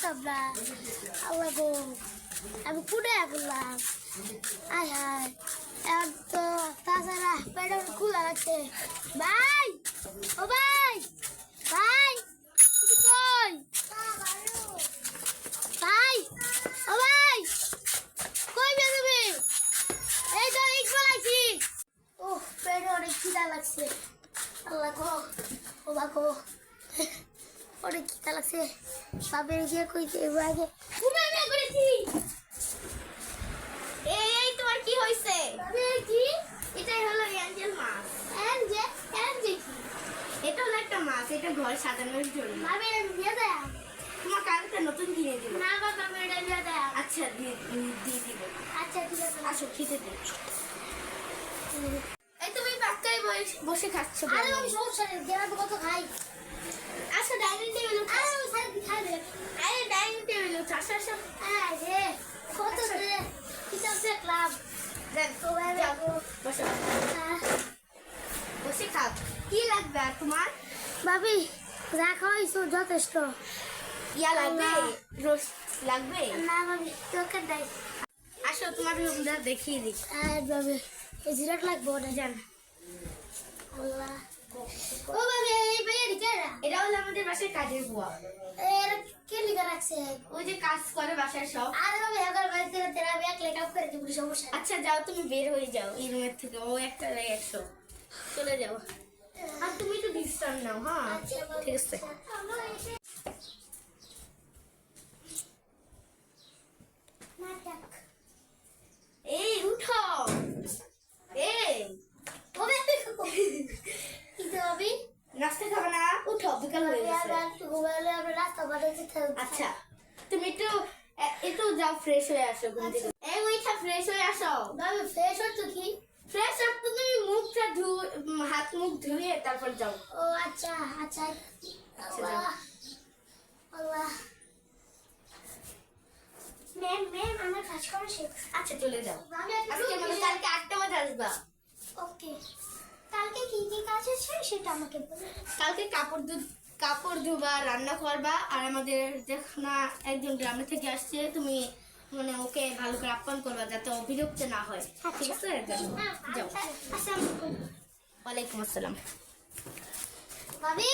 পারতাম না। আল্লাহ গো, আমি কুড়ে বললাম। আয় হায়, এখন তো তাছাড়া পেটে খোলা রাখছে। ভাই, ও ভাই, ভাই, তুমি কই? ভাই, ও ভাই, কই বে তুমি? এই তো ইকবাল আইছি। ওহ, পেটে অনেক খিদা লাগছে। আল্লাহ গো, ও বাগো, অনেক খিদা লাগছে। বাপের গিয়ে কইতে আগে ঘুমে বের করেছি। এই তোমার কি হইছে? বাপের কি? এটাই হলো অ্যাঞ্জেল মাছ। এনজে কি? এটা হলো একটা মাছ, এটা ঘর সাজানোর জন্য। বাপের দিয়ে দেয় তোমার কালকে নতুন কিনে দিব। না বাবা, এটা দিয়ে দেয়। আচ্ছা দিয়ে দিব। আচ্ছা ঠিক আছে, আসো খেতে দে। এই তুমি পাক্কাই বসে খাচ্ছ। আরে আমি সমস্যা নেই, গেলাম কত খাই। আচ্ছা ডাইনিং টেবিল। আরে আমি সারাদিন খাই রে। আরে ডাইনিং টেবিল আসো আসো। হ্যাঁ রে, কত রে কিতাব দেখলাম। দেখ তো ভাই যাও, বসো বসে খাও। কি লাগবে আর তোমার? ভাবি যা খাওয়াইছো যথেষ্ট। ইয়া লাগবে? আল্লাহ। রোজ লাগবে? না ভাবি, তোকে দেয়। আসো তোমার রুমটা দেখিয়ে দিই। আর ভাবি এই জিরাট লাগবে ওটা জান। আল্লাহ, ও ভাবি এই ভাইয়া দিকেরা এটা হলো আমাদের বাসায় কাজের বুয়া। এর কে লিখে রাখছে? ওই যে কাজ করে বাসায় সব। আরে ভাবি এগার বাড়িতে তেরা ব্যাগ লেখা করে দিব, সমস্যা নেই। আচ্ছা যাও, তুমি বের হয়ে যাও এই রুমের থেকে। ও একটা একশো চলে যাও। আর তুমি একটু ডিস্টার্ব নাও। হ্যাঁ আচ্ছা ভাবি, ঠিক আছে। আমরা এসে নাটক এই উঠো। এই ও ভাবি কি তো ভাবি? নাস্তা খাবে না? উঠো, বিকাল হয়ে গেছে। ঘুমালে আমরা রাস্তা বাড়াইতে থাকবো। আচ্ছা তুমি একটু যাও, ফ্রেশ হয়ে আসো ঘুম থেকে। এই উঠা, ফ্রেশ হয়ে আসো। ভাবি ফ্রেশ হচ্ছে কি? ফ্রেশ আপ তো তুমি মুখটা হাত মুখ ধুয়ে তারপর যাও। ও আচ্ছা আচ্ছা। আচ্ছা, আল্লাহ আল্লাহ। ম্যাম আমার কাজ করা শেষ। আচ্ছা চলে যাও। আমি আজকে মানে কালকে 8টা বাজে আসবা। ওকে, কালকে কি কি কাজ আছে সেটা আমাকে বলুন। কালকে কাপড় ধোবা, রান্না করবা, আর আমাদের যেখানে একজন গ্রামে থেকে আসছে, তুমি মানে ওকে ভালো করে আপ্যায়ন করবা যাতে ও বিরক্ত না হয়। ঠিক আছে যাও। আসসালামু ওয়ালাইকুম আসসালাম। ভাবি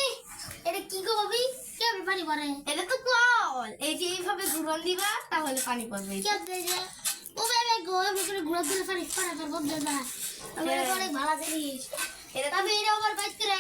এটা কি গো ভাবি? কে পানি পড়ে? এটা তো কল, এই যে এইভাবে ঘুরন দিবা তাহলে পানি পড়বে। কে দেয়? ও ভাবি গো এমন করে ঘুরে দিলে পানি পড়ে, তোর বন্ধ না। আমি অনেক ভালো জিনিস। এটা ভাবি এটা আমার বাইক করে